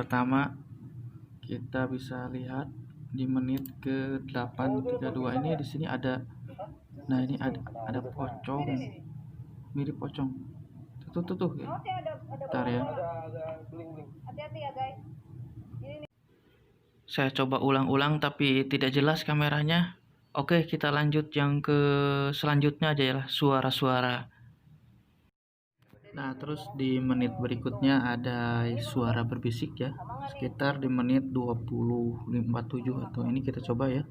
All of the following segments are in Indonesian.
pertama kita bisa lihat di menit ke 8:32 ini di sini ada, nah ini ada pocong, mirip pocong tuh ya. Bentar ya, Hati-hati ya guys. saya coba ulang-ulang tapi tidak jelas kameranya. Oke, kita lanjut yang ke selanjutnya aja ya, suara-suara. Nah, terus di menit berikutnya ada suara berbisik ya, sekitar di menit 20:47 atau ini kita coba ya.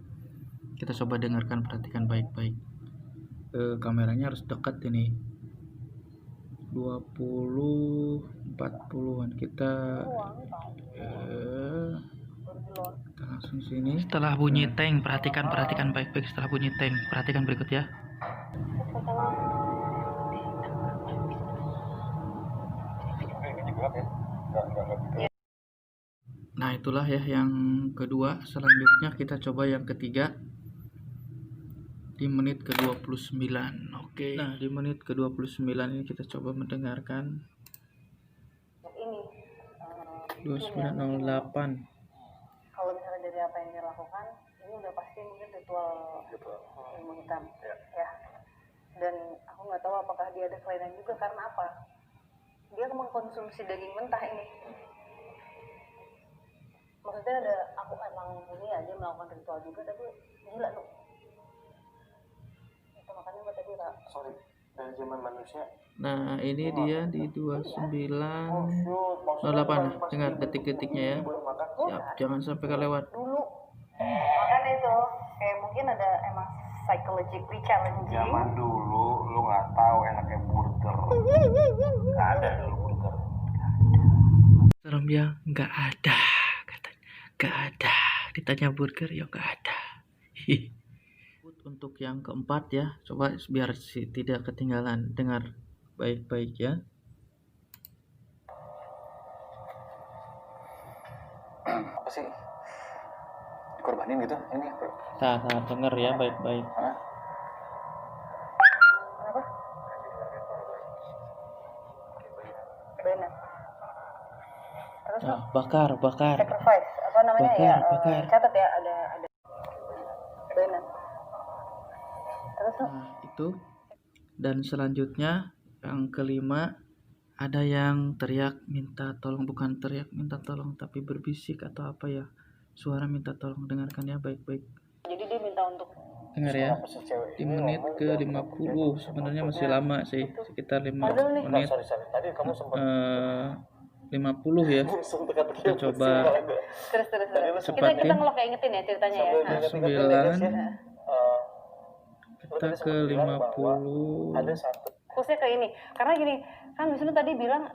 Kita coba dengarkan, perhatikan baik-baik. Kameranya harus dekat ini. 20:40-an kita langsung sini. Setelah bunyi tank, perhatikan baik-baik. Setelah bunyi tank, perhatikan berikut ya. Nah, itulah ya yang kedua. Selanjutnya kita coba yang ketiga di menit ke-29. Oke. Nah, di menit ke-29 ini kita coba mendengarkan. Ini 29:08. kalau misalnya dari apa yang dia lakukan, ini udah pasti mungkin ritual ilmu hitam ya. Dan aku nggak tahu apakah dia ada kelainan juga, karena apa? Dia mengkonsumsi daging mentah ini. Maksudnya aku emang ini aja melakukan ritual juga, tapi gila tuh. Itu makanya gue tadi sorry, dari zaman manusia. Nah, ini dia di 29:08. Dengar detik-detiknya ya. Siap, jangan sampai kelewat. Dulu makanya itu kayak mungkin ada emang psychologically challenging. Zaman dulu lu nggak tahu enaknya burger. Nggak ada dulu burger. Serem ya, nggak ada katanya. Nggak ada. Ditanya burger ya nggak ada. Untuk yang keempat ya, coba biar tidak ketinggalan, dengar baik-baik ya. Apa sih? Dikorbanin gitu? Ini Nah, dengar ya baik-baik. Kenapa? Benar. Terus Nah, bakar. sacrifice apa namanya Bakar. Catat ya, ada benar. Terus Nah, itu. Dan selanjutnya yang kelima ada yang teriak minta tolong, bukan teriak minta tolong tapi berbisik atau apa ya, suara minta tolong. Dengarkan ya baik-baik. jadi dia minta untuk Dengar ya, di menit ke-50. Sebenarnya masih lama sih, sekitar 5 menit Tadi kamu sempat 50 ya. Kita coba terus cepatin. kita ngelok kayak ingetin ya ceritanya ya. 9 kita ke 50. Khususnya ke ini karena gini kan Wisnu tadi bilang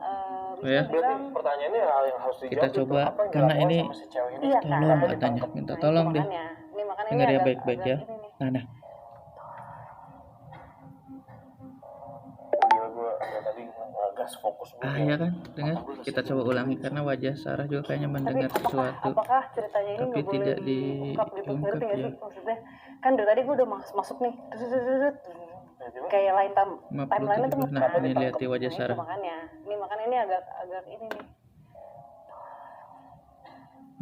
ya. Pertanyaannya hal yang harus dijawab. Kita coba karena ini iya, tolong katanya, minta tolong deh. ini makanya Dengar ini ya agak baik-baik ya. Nah. Ya kan, dengar. Kita coba ulangi karena wajah Sarah juga kayaknya mendengar sesuatu. Apakah ceritanya ini tapi tidak diungkap ya. Maksudnya kan dari tadi gue udah masuk nih, kayak timeline itu. Nah, ini lihat di wajah Sarah. Makanya ini agak ini nih.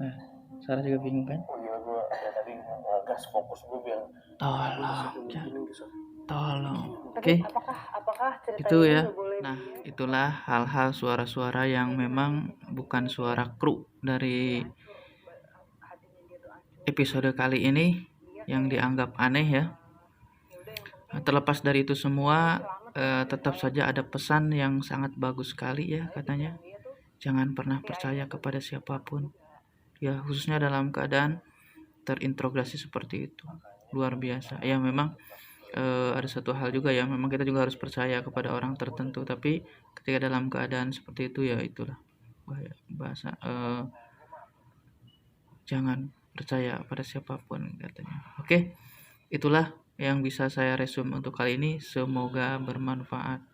Nah, Sarah juga bingung kan? Tolong. Oke. Apakah itu ya. Nah, itulah hal-hal suara-suara yang memang bukan suara kru dari episode kali ini yang dianggap aneh ya. Terlepas dari itu semua, tetap saja ada pesan yang sangat bagus sekali ya katanya. Jangan pernah percaya kepada siapapun. Ya, khususnya dalam keadaan terintrogasi seperti itu. Luar biasa. Ya, memang ada satu hal juga ya, memang kita juga harus percaya kepada orang tertentu, tapi ketika dalam keadaan seperti itu ya itulah bahasa jangan percaya pada siapapun katanya. Oke, itulah yang bisa saya resume untuk kali ini. Semoga bermanfaat.